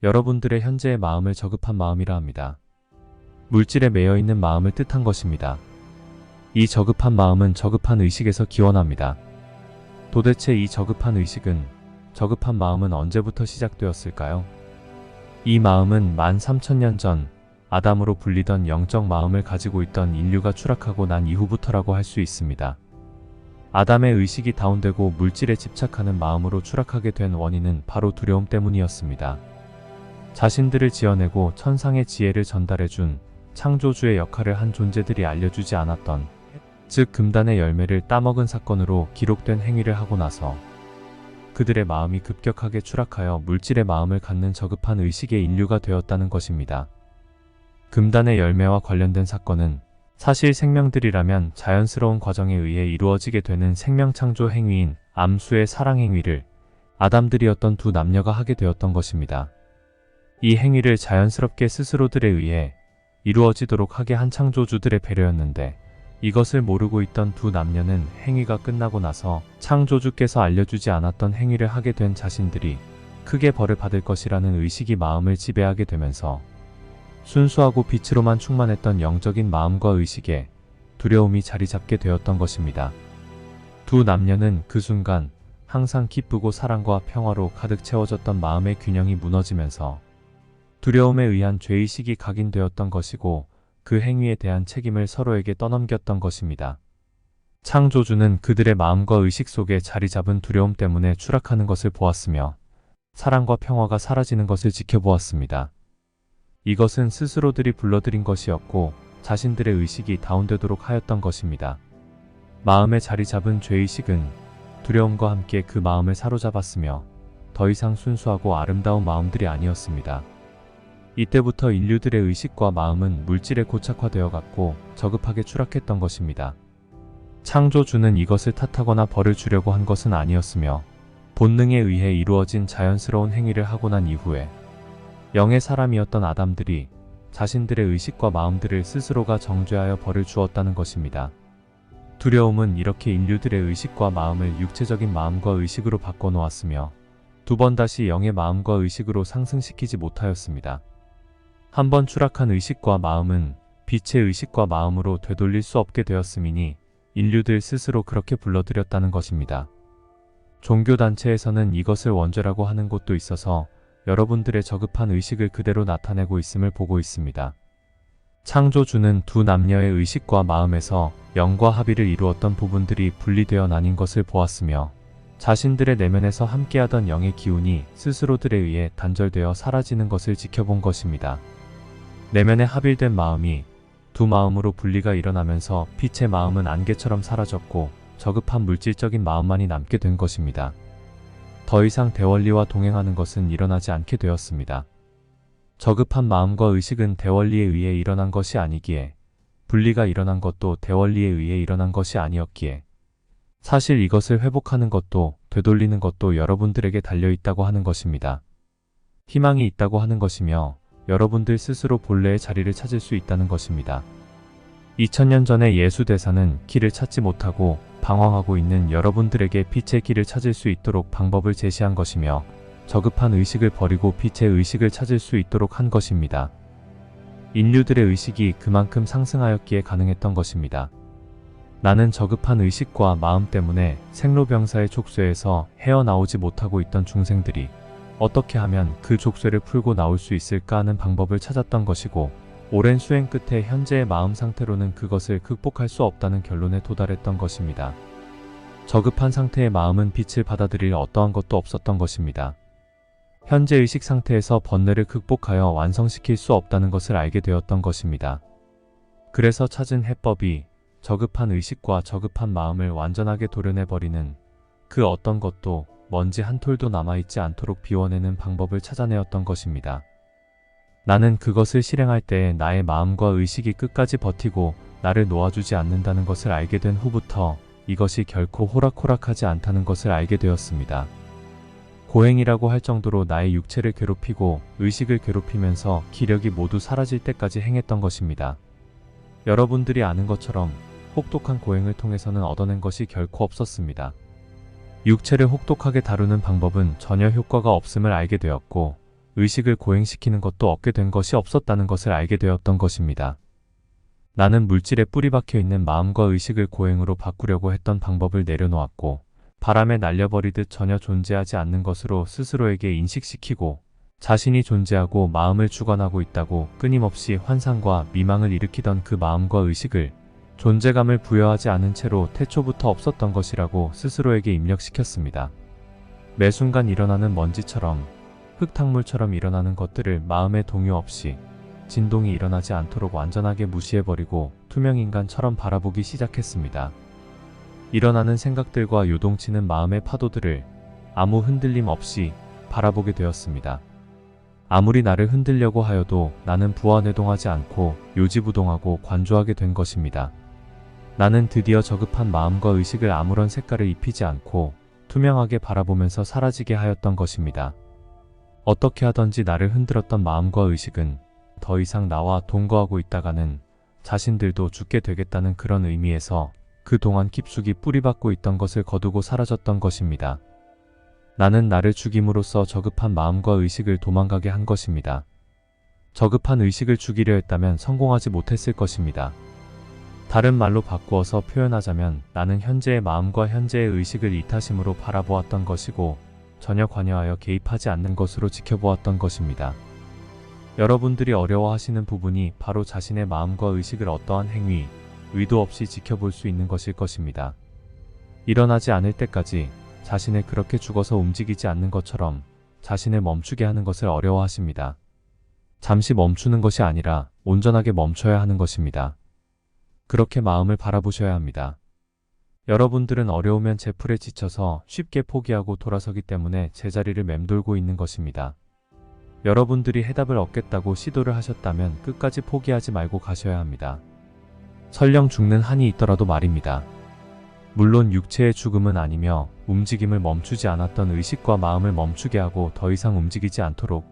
여러분들의 현재의 마음을 저급한 마음이라 합니다. 물질에 매여 있는 마음을 뜻한 것입니다. 이 저급한 마음은 저급한 의식에서 기원합니다. 도대체 이 저급한 의식은, 저급한 마음은 언제부터 시작되었을까요? 이 마음은 13,000년 전 아담으로 불리던 영적 마음을 가지고 있던 인류가 추락하고 난 이후부터라고 할 수 있습니다. 아담의 의식이 다운되고 물질에 집착하는 마음으로 추락하게 된 원인은 바로 두려움 때문이었습니다. 자신들을 지어내고 천상의 지혜를 전달해준 창조주의 역할을 한 존재들이 알려주지 않았던, 즉 금단의 열매를 따먹은 사건으로 기록된 행위를 하고 나서 그들의 마음이 급격하게 추락하여 물질의 마음을 갖는 저급한 의식의 인류가 되었다는 것입니다. 금단의 열매와 관련된 사건은 사실 생명들이라면 자연스러운 과정에 의해 이루어지게 되는 생명창조 행위인 암수의 사랑 행위를 아담들이었던 두 남녀가 하게 되었던 것입니다. 이 행위를 자연스럽게 스스로들에 의해 이루어지도록 하게 한 창조주들의 배려였는데, 이것을 모르고 있던 두 남녀는 행위가 끝나고 나서 창조주께서 알려주지 않았던 행위를 하게 된 자신들이 크게 벌을 받을 것이라는 의식이 마음을 지배하게 되면서 순수하고 빛으로만 충만했던 영적인 마음과 의식에 두려움이 자리 잡게 되었던 것입니다. 두 남녀는 그 순간 항상 기쁘고 사랑과 평화로 가득 채워졌던 마음의 균형이 무너지면서 두려움에 의한 죄의식이 각인되었던 것이고, 그 행위에 대한 책임을 서로에게 떠넘겼던 것입니다. 창조주는 그들의 마음과 의식 속에 자리 잡은 두려움 때문에 추락하는 것을 보았으며 사랑과 평화가 사라지는 것을 지켜보았습니다. 이것은 스스로들이 불러들인 것이었고 자신들의 의식이 다운되도록 하였던 것입니다. 마음에 자리 잡은 죄의식은 두려움과 함께 그 마음을 사로잡았으며 더 이상 순수하고 아름다운 마음들이 아니었습니다. 이때부터 인류들의 의식과 마음은 물질에 고착화되어 갔고 저급하게 추락했던 것입니다. 창조주는 이것을 탓하거나 벌을 주려고 한 것은 아니었으며 본능에 의해 이루어진 자연스러운 행위를 하고 난 이후에 영의 사람이었던 아담들이 자신들의 의식과 마음들을 스스로가 정죄하여 벌을 주었다는 것입니다. 두려움은 이렇게 인류들의 의식과 마음을 육체적인 마음과 의식으로 바꿔놓았으며 두 번 다시 영의 마음과 의식으로 상승시키지 못하였습니다. 한 번 추락한 의식과 마음은 빛의 의식과 마음으로 되돌릴 수 없게 되었음이니 인류들 스스로 그렇게 불러들였다는 것입니다. 종교단체에서는 이것을 원죄라고 하는 곳도 있어서 여러분들의 저급한 의식을 그대로 나타내고 있음을 보고 있습니다. 창조주는 두 남녀의 의식과 마음에서 영과 합의를 이루었던 부분들이 분리되어 나뉜 것을 보았으며 자신들의 내면에서 함께하던 영의 기운이 스스로들에 의해 단절되어 사라지는 것을 지켜본 것입니다. 내면에 합일된 마음이 두 마음으로 분리가 일어나면서 빛의 마음은 안개처럼 사라졌고 저급한 물질적인 마음만이 남게 된 것입니다. 더 이상 대원리와 동행하는 것은 일어나지 않게 되었습니다. 저급한 마음과 의식은 대원리에 의해 일어난 것이 아니기에, 분리가 일어난 것도 대원리에 의해 일어난 것이 아니었기에, 사실 이것을 회복하는 것도 되돌리는 것도 여러분들에게 달려있다고 하는 것입니다. 희망이 있다고 하는 것이며 여러분들 스스로 본래의 자리를 찾을 수 있다는 것입니다. 2000년 전에 예수 대사는 길을 찾지 못하고 방황하고 있는 여러분들에게 빛의 길을 찾을 수 있도록 방법을 제시한 것이며 저급한 의식을 버리고 빛의 의식을 찾을 수 있도록 한 것입니다. 인류들의 의식이 그만큼 상승하였기에 가능했던 것입니다. 나는 저급한 의식과 마음 때문에 생로병사의 족쇄에서 헤어나오지 못하고 있던 중생들이 어떻게 하면 그 족쇄를 풀고 나올 수 있을까 하는 방법을 찾았던 것이고, 오랜 수행 끝에 현재의 마음 상태로는 그것을 극복할 수 없다는 결론에 도달했던 것입니다. 저급한 상태의 마음은 빛을 받아들일 어떠한 것도 없었던 것입니다. 현재 의식 상태에서 번뇌를 극복하여 완성시킬 수 없다는 것을 알게 되었던 것입니다. 그래서 찾은 해법이 저급한 의식과 저급한 마음을 완전하게 도려내버리는, 그 어떤 것도 먼지 한 톨도 남아있지 않도록 비워내는 방법을 찾아내었던 것입니다. 나는 그것을 실행할 때에 나의 마음과 의식이 끝까지 버티고 나를 놓아주지 않는다는 것을 알게 된 후부터 이것이 결코 호락호락하지 않다는 것을 알게 되었습니다. 고행이라고 할 정도로 나의 육체를 괴롭히고 의식을 괴롭히면서 기력이 모두 사라질 때까지 행했던 것입니다. 여러분들이 아는 것처럼 혹독한 고행을 통해서는 얻어낸 것이 결코 없었습니다. 육체를 혹독하게 다루는 방법은 전혀 효과가 없음을 알게 되었고, 의식을 고행시키는 것도 얻게 된 것이 없었다는 것을 알게 되었던 것입니다. 나는 물질에 뿌리 박혀 있는 마음과 의식을 고행으로 바꾸려고 했던 방법을 내려놓았고 바람에 날려버리듯 전혀 존재하지 않는 것으로 스스로에게 인식시키고 자신이 존재하고 마음을 주관하고 있다고 끊임없이 환상과 미망을 일으키던 그 마음과 의식을 존재감을 부여하지 않은 채로 태초부터 없었던 것이라고 스스로에게 입력시켰습니다. 매 순간 일어나는 먼지처럼 흙탕물처럼 일어나는 것들을 마음의 동요 없이 진동이 일어나지 않도록 완전하게 무시해버리고 투명인간처럼 바라보기 시작했습니다. 일어나는 생각들과 요동치는 마음의 파도들을 아무 흔들림 없이 바라보게 되었습니다. 아무리 나를 흔들려고 하여도 나는 부화내동하지 않고 요지부동하고 관조하게 된 것입니다. 나는 드디어 저급한 마음과 의식을 아무런 색깔을 입히지 않고 투명하게 바라보면서 사라지게 하였던 것입니다. 어떻게 하던지 나를 흔들었던 마음과 의식은 더 이상 나와 동거하고 있다가는 자신들도 죽게 되겠다는 그런 의미에서 그동안 깊숙이 뿌리박고 있던 것을 거두고 사라졌던 것입니다. 나는 나를 죽임으로써 저급한 마음과 의식을 도망가게 한 것입니다. 저급한 의식을 죽이려 했다면 성공하지 못했을 것입니다. 다른 말로 바꾸어서 표현하자면 나는 현재의 마음과 현재의 의식을 이타심으로 바라보았던 것이고 전혀 관여하여 개입하지 않는 것으로 지켜보았던 것입니다. 여러분들이 어려워하시는 부분이 바로 자신의 마음과 의식을 어떠한 행위, 의도 없이 지켜볼 수 있는 것일 것입니다. 일어나지 않을 때까지 자신을 그렇게 죽어서 움직이지 않는 것처럼 자신을 멈추게 하는 것을 어려워하십니다. 잠시 멈추는 것이 아니라 온전하게 멈춰야 하는 것입니다. 그렇게 마음을 바라보셔야 합니다. 여러분들은 어려우면 제풀에 지쳐서 쉽게 포기하고 돌아서기 때문에 제자리를 맴돌고 있는 것입니다. 여러분들이 해답을 얻겠다고 시도를 하셨다면 끝까지 포기하지 말고 가셔야 합니다. 설령 죽는 한이 있더라도 말입니다. 물론 육체의 죽음은 아니며 움직임을 멈추지 않았던 의식과 마음을 멈추게 하고 더 이상 움직이지 않도록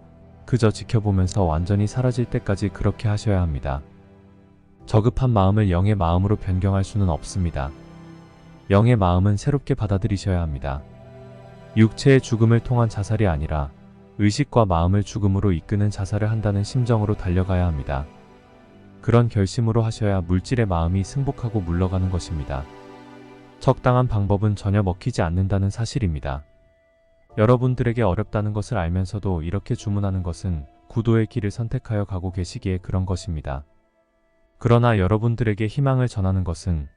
그저 지켜보면서 완전히 사라질 때까지 그렇게 하셔야 합니다. 저급한 마음을 영의 마음으로 변경할 수는 없습니다. 영의 마음은 새롭게 받아들이셔야 합니다. 육체의 죽음을 통한 자살이 아니라 의식과 마음을 죽음으로 이끄는 자살을 한다는 심정으로 달려가야 합니다. 그런 결심으로 하셔야 물질의 마음이 승복하고 물러가는 것입니다. 적당한 방법은 전혀 먹히지 않는다는 사실입니다. 여러분들에게 어렵다는 것을 알면서도 이렇게 주문하는 것은 구도의 길을 선택하여 가고 계시기에 그런 것입니다. 그러나 여러분들에게 희망을 전하는 것은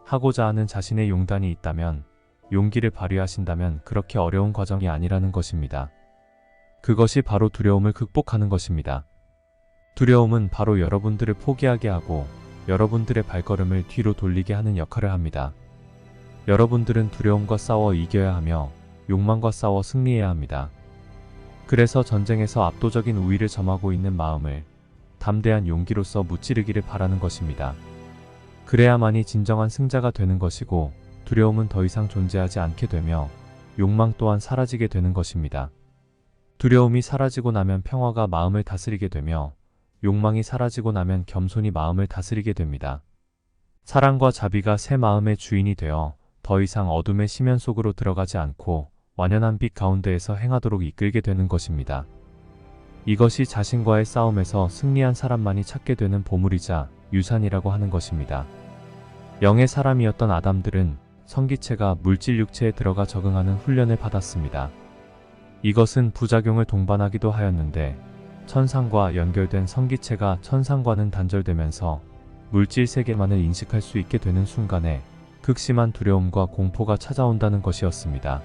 하고자 하는 자신의 용단이 있다면, 용기를 발휘하신다면 그렇게 어려운 과정이 아니라는 것입니다. 그것이 바로 두려움을 극복하는 것입니다. 두려움은 바로 여러분들을 포기하게 하고 여러분들의 발걸음을 뒤로 돌리게 하는 역할을 합니다. 여러분들은 두려움과 싸워 이겨야 하며 욕망과 싸워 승리해야 합니다. 그래서 전쟁에서 압도적인 우위를 점하고 있는 마음을 담대한 용기로서 무찌르기를 바라는 것입니다. 그래야만이 진정한 승자가 되는 것이고 두려움은 더 이상 존재하지 않게 되며 욕망 또한 사라지게 되는 것입니다. 두려움이 사라지고 나면 평화가 마음을 다스리게 되며 욕망이 사라지고 나면 겸손이 마음을 다스리게 됩니다. 사랑과 자비가 새 마음의 주인이 되어 더 이상 어둠의 심연 속으로 들어가지 않고 완연한 빛 가운데에서 행하도록 이끌게 되는 것입니다. 이것이 자신과의 싸움에서 승리한 사람만이 찾게 되는 보물이자 유산이라고 하는 것입니다. 영의 사람이었던 아담들은 성기체가 물질 육체에 들어가 적응하는 훈련을 받았습니다. 이것은 부작용을 동반하기도 하였는데 천상과 연결된 성기체가 천상과는 단절되면서 물질 세계만을 인식할 수 있게 되는 순간에 극심한 두려움과 공포가 찾아온다는 것이었습니다.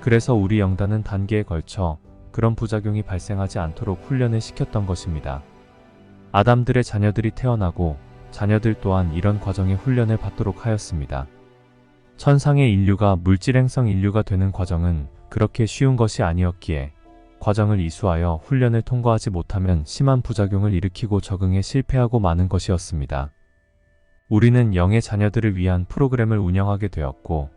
그래서 우리 영단은 단계에 걸쳐 그런 부작용이 발생하지 않도록 훈련을 시켰던 것입니다. 아담들의 자녀들이 태어나고 자녀들 또한 이런 과정의 훈련을 받도록 하였습니다. 천상의 인류가 물질행성 인류가 되는 과정은 그렇게 쉬운 것이 아니었기에 과정을 이수하여 훈련을 통과하지 못하면 심한 부작용을 일으키고 적응에 실패하고 마는 것이었습니다. 우리는 영의 자녀들을 위한 프로그램을 운영하게 되었고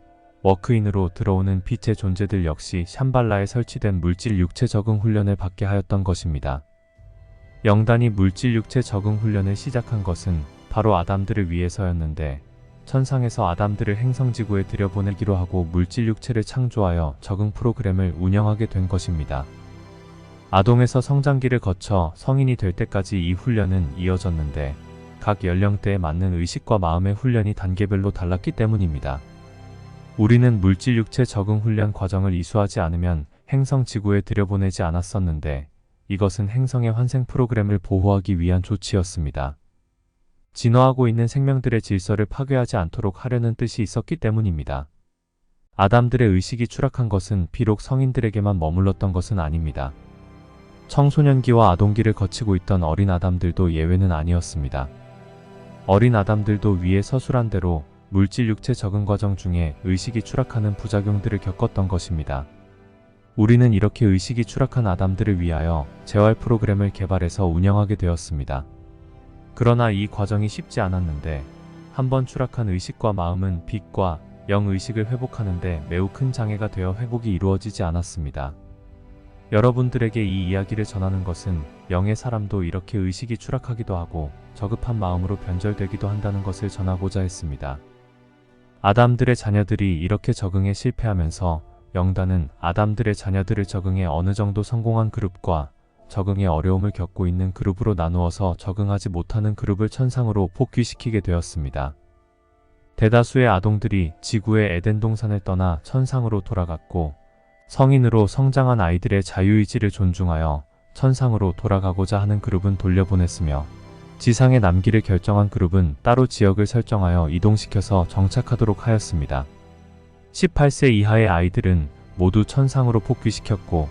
워크인으로 들어오는 빛의 존재들 역시 샴발라에 설치된 물질 육체 적응 훈련을 받게 하였던 것입니다. 영단이 물질 육체 적응 훈련을 시작한 것은 바로 아담들을 위해서였는데 천상에서 아담들을 행성지구에 들여보내기로 하고 물질 육체를 창조하여 적응 프로그램을 운영하게 된 것입니다. 아동에서 성장기를 거쳐 성인이 될 때까지 이 훈련은 이어졌는데 각 연령대에 맞는 의식과 마음의 훈련이 단계별로 달랐기 때문입니다. 우리는 물질 육체 적응 훈련 과정을 이수하지 않으면 행성 지구에 들여보내지 않았었는데 이것은 행성의 환생 프로그램을 보호하기 위한 조치였습니다. 진화하고 있는 생명들의 질서를 파괴하지 않도록 하려는 뜻이 있었기 때문입니다. 아담들의 의식이 추락한 것은 비록 성인들에게만 머물렀던 것은 아닙니다. 청소년기와 아동기를 거치고 있던 어린 아담들도 예외는 아니었습니다. 어린 아담들도 위에 서술한 대로 물질 육체 적응 과정 중에 의식이 추락하는 부작용들을 겪었던 것입니다. 우리는 이렇게 의식이 추락한 아담들을 위하여 재활 프로그램을 개발해서 운영하게 되었습니다. 그러나 이 과정이 쉽지 않았는데 한번 추락한 의식과 마음은 빛과 영의식을 회복하는데 매우 큰 장애가 되어 회복이 이루어지지 않았습니다. 여러분들에게 이 이야기를 전하는 것은 영의 사람도 이렇게 의식이 추락하기도 하고 저급한 마음으로 변절되기도 한다는 것을 전하고자 했습니다. 아담들의 자녀들이 이렇게 적응에 실패하면서 영단은 아담들의 자녀들을 적응에 어느 정도 성공한 그룹과 적응에 어려움을 겪고 있는 그룹으로 나누어서 적응하지 못하는 그룹을 천상으로 복귀시키게 되었습니다. 대다수의 아동들이 지구의 에덴 동산을 떠나 천상으로 돌아갔고 성인으로 성장한 아이들의 자유의지를 존중하여 천상으로 돌아가고자 하는 그룹은 돌려보냈으며 지상에 남기를 결정한 그룹은 따로 지역을 설정하여 이동시켜서 정착하도록 하였습니다. 18세 이하의 아이들은 모두 천상으로 복귀시켰고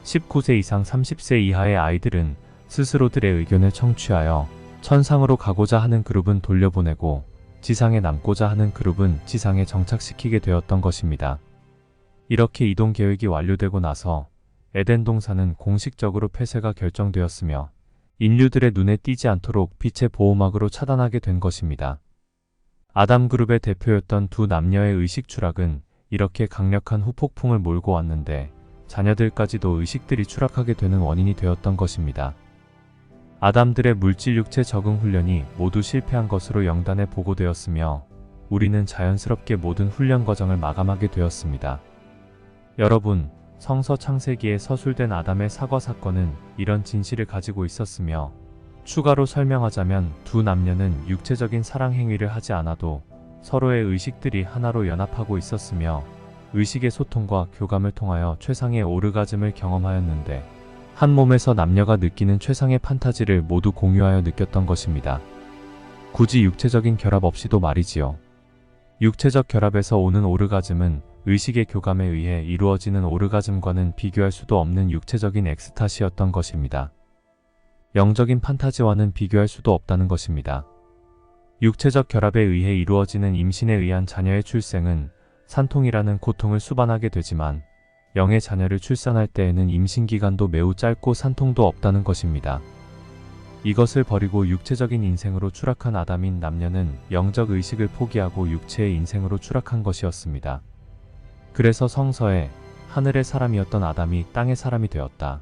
19세 이상 30세 이하의 아이들은 스스로들의 의견을 청취하여 천상으로 가고자 하는 그룹은 돌려보내고 지상에 남고자 하는 그룹은 지상에 정착시키게 되었던 것입니다. 이렇게 이동 계획이 완료되고 나서 에덴 동산은 공식적으로 폐쇄가 결정되었으며 인류들의 눈에 띄지 않도록 빛의 보호막으로 차단하게 된 것입니다. 아담 그룹의 대표였던 두 남녀의 의식 추락은 이렇게 강력한 후폭풍을 몰고 왔는데 자녀들까지도 의식들이 추락하게 되는 원인이 되었던 것입니다. 아담들의 물질 육체 적응 훈련이 모두 실패한 것으로 영단에 보고되었으며 우리는 자연스럽게 모든 훈련 과정을 마감하게 되었습니다. 여러분, 성서 창세기에 서술된 아담의 사과 사건은 이런 진실을 가지고 있었으며 추가로 설명하자면 두 남녀는 육체적인 사랑 행위를 하지 않아도 서로의 의식들이 하나로 연합하고 있었으며 의식의 소통과 교감을 통하여 최상의 오르가즘을 경험하였는데 한 몸에서 남녀가 느끼는 최상의 판타지를 모두 공유하여 느꼈던 것입니다. 굳이 육체적인 결합 없이도 말이지요. 육체적 결합에서 오는 오르가즘은 의식의 교감에 의해 이루어지는 오르가즘과는 비교할 수도 없는 육체적인 엑스타시였던 것입니다. 영적인 판타지와는 비교할 수도 없다는 것입니다. 육체적 결합에 의해 이루어지는 임신에 의한 자녀의 출생은 산통이라는 고통을 수반하게 되지만 영의 자녀를 출산할 때에는 임신기간도 매우 짧고 산통도 없다는 것입니다. 이것을 버리고 육체적인 인생으로 추락한 아담인 남녀는 영적 의식을 포기하고 육체의 인생으로 추락한 것이었습니다. 그래서 성서에 하늘의 사람이었던 아담이 땅의 사람이 되었다.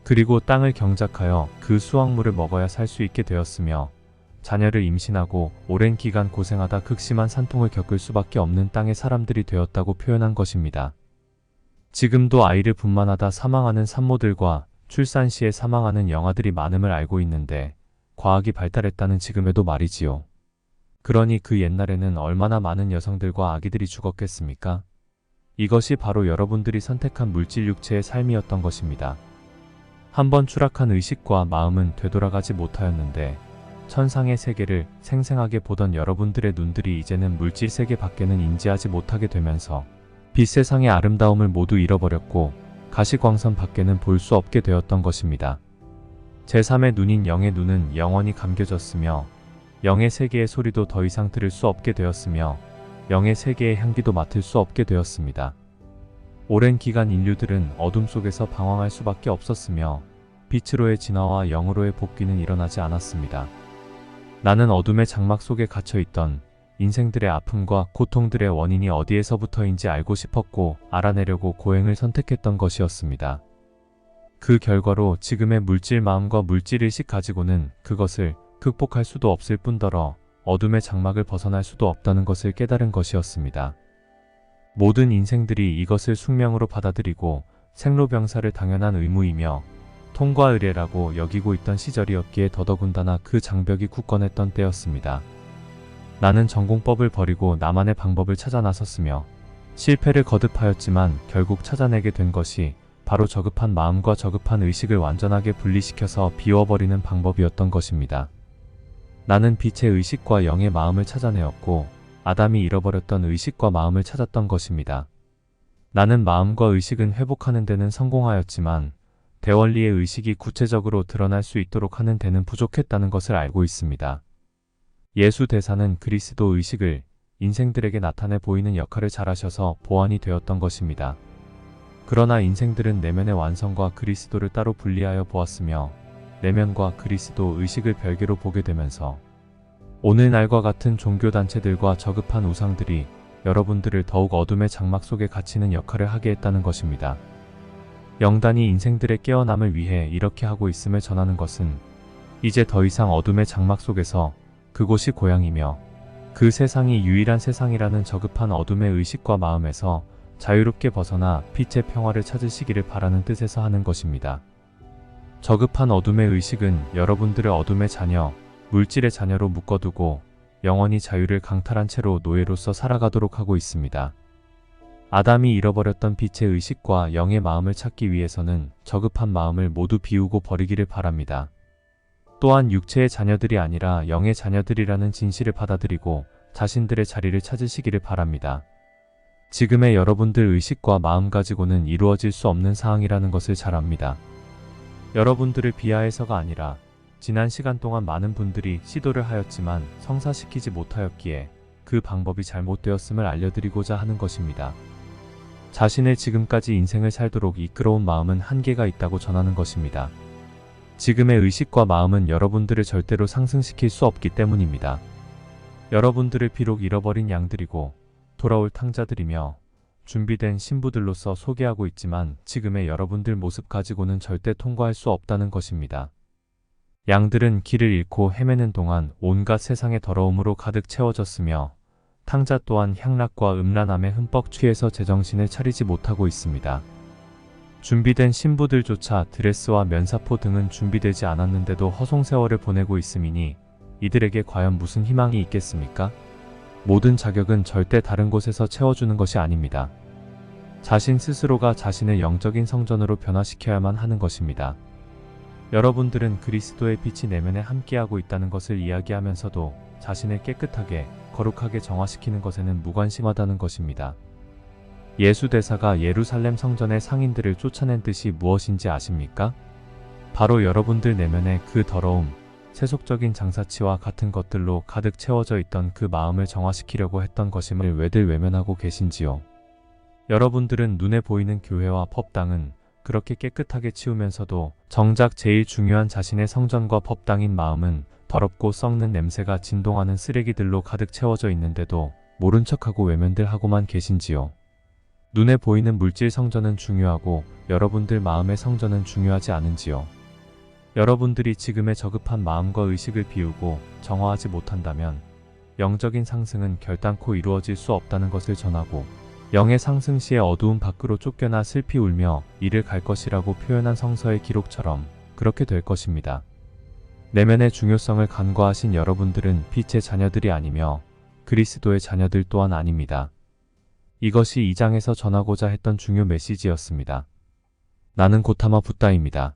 그리고 땅을 경작하여 그 수확물을 먹어야 살 수 있게 되었으며 자녀를 임신하고 오랜 기간 고생하다 극심한 산통을 겪을 수밖에 없는 땅의 사람들이 되었다고 표현한 것입니다. 지금도 아이를 분만하다 사망하는 산모들과 출산 시에 사망하는 영아들이 많음을 알고 있는데 과학이 발달했다는 지금에도 말이지요. 그러니 그 옛날에는 얼마나 많은 여성들과 아기들이 죽었겠습니까? 이것이 바로 여러분들이 선택한 물질 육체의 삶이었던 것입니다. 한번 추락한 의식과 마음은 되돌아가지 못하였는데 천상의 세계를 생생하게 보던 여러분들의 눈들이 이제는 물질 세계 밖에는 인지하지 못하게 되면서 빛 세상의 아름다움을 모두 잃어버렸고 가시광선 밖에는 볼 수 없게 되었던 것입니다. 제3의 눈인 영의 눈은 영원히 감겨졌으며 영의 세계의 소리도 더 이상 들을 수 없게 되었으며 영의 세계의 향기도 맡을 수 없게 되었습니다. 오랜 기간 인류들은 어둠 속에서 방황할 수밖에 없었으며 빛으로의 진화와 영으로의 복귀는 일어나지 않았습니다. 나는 어둠의 장막 속에 갇혀있던 인생들의 아픔과 고통들의 원인이 어디에서부터인지 알고 싶었고 알아내려고 고행을 선택했던 것이었습니다. 그 결과로 지금의 물질 마음과 물질 의식 가지고는 그것을 극복할 수도 없을 뿐더러 어둠의 장막을 벗어날 수도 없다는 것을 깨달은 것이었습니다. 모든 인생들이 이것을 숙명으로 받아들이고 생로병사를 당연한 의무이며 통과 의례라고 여기고 있던 시절이었기에 더더군다나 그 장벽이 굳건했던 때였습니다. 나는 전공법을 버리고 나만의 방법을 찾아 나섰으며 실패를 거듭하였지만 결국 찾아내게 된 것이 바로 저급한 마음과 저급한 의식을 완전하게 분리시켜서 비워버리는 방법이었던 것입니다. 나는 빛의 의식과 영의 마음을 찾아내었고 아담이 잃어버렸던 의식과 마음을 찾았던 것입니다. 나는 마음과 의식은 회복하는 데는 성공하였지만 대원리의 의식이 구체적으로 드러날 수 있도록 하는 데는 부족했다는 것을 알고 있습니다. 예수 대사는 그리스도 의식을 인생들에게 나타내 보이는 역할을 잘하셔서 보완이 되었던 것입니다. 그러나 인생들은 내면의 완성과 그리스도를 따로 분리하여 보았으며 내면과 그리스도 의식을 별개로 보게 되면서 오늘날과 같은 종교단체들과 저급한 우상들이 여러분들을 더욱 어둠의 장막 속에 갇히는 역할을 하게 했다는 것입니다. 영단이 인생들의 깨어남을 위해 이렇게 하고 있음을 전하는 것은 이제 더 이상 어둠의 장막 속에서 그곳이 고향이며 그 세상이 유일한 세상이라는 저급한 어둠의 의식과 마음에서 자유롭게 벗어나 빛의 평화를 찾으시기를 바라는 뜻에서 하는 것입니다. 저급한 어둠의 의식은 여러분들을 어둠의 자녀, 물질의 자녀로 묶어두고 영원히 자유를 강탈한 채로 노예로서 살아가도록 하고 있습니다. 아담이 잃어버렸던 빛의 의식과 영의 마음을 찾기 위해서는 저급한 마음을 모두 비우고 버리기를 바랍니다. 또한 육체의 자녀들이 아니라 영의 자녀들이라는 진실을 받아들이고 자신들의 자리를 찾으시기를 바랍니다. 지금의 여러분들 의식과 마음 가지고는 이루어질 수 없는 사항이라는 것을 잘 압니다. 여러분들을 비하해서가 아니라 지난 시간 동안 많은 분들이 시도를 하였지만 성사시키지 못하였기에 그 방법이 잘못되었음을 알려드리고자 하는 것입니다. 자신을 지금까지 인생을 살도록 이끌어온 마음은 한계가 있다고 전하는 것입니다. 지금의 의식과 마음은 여러분들을 절대로 상승시킬 수 없기 때문입니다. 여러분들을 비록 잃어버린 양들이고 돌아올 탕자들이며 준비된 신부들로서 소개하고 있지만 지금의 여러분들 모습 가지고는 절대 통과할 수 없다는 것입니다. 양들은 길을 잃고 헤매는 동안 온갖 세상의 더러움으로 가득 채워졌으며 탕자 또한 향락과 음란함에 흠뻑 취해서 제정신을 차리지 못하고 있습니다. 준비된 신부들조차 드레스와 면사포 등은 준비되지 않았는데도 허송세월을 보내고 있음이니 이들에게 과연 무슨 희망이 있겠습니까? 모든 자격은 절대 다른 곳에서 채워주는 것이 아닙니다. 자신 스스로가 자신을 영적인 성전으로 변화시켜야만 하는 것입니다. 여러분들은 그리스도의 빛이 내면에 함께하고 있다는 것을 이야기하면서도 자신을 깨끗하게, 거룩하게 정화시키는 것에는 무관심하다는 것입니다. 예수 대사가 예루살렘 성전의 상인들을 쫓아낸 뜻이 무엇인지 아십니까? 바로 여러분들 내면의 그 더러움, 세속적인 장사치와 같은 것들로 가득 채워져 있던 그 마음을 정화시키려고 했던 것임을 왜들 외면하고 계신지요? 여러분들은 눈에 보이는 교회와 법당은 그렇게 깨끗하게 치우면서도 정작 제일 중요한 자신의 성전과 법당인 마음은 더럽고 썩는 냄새가 진동하는 쓰레기들로 가득 채워져 있는데도 모른 척하고 외면들 하고만 계신지요? 눈에 보이는 물질 성전은 중요하고 여러분들 마음의 성전은 중요하지 않은지요? 여러분들이 지금의 저급한 마음과 의식을 비우고 정화하지 못한다면 영적인 상승은 결단코 이루어질 수 없다는 것을 전하고 영의 상승 시에 어두운 밖으로 쫓겨나 슬피 울며 이를 갈 것이라고 표현한 성서의 기록처럼 그렇게 될 것입니다. 내면의 중요성을 간과하신 여러분들은 빛의 자녀들이 아니며 그리스도의 자녀들 또한 아닙니다. 이것이 2장에서 전하고자 했던 중요 메시지였습니다. 나는 고타마 붓다입니다.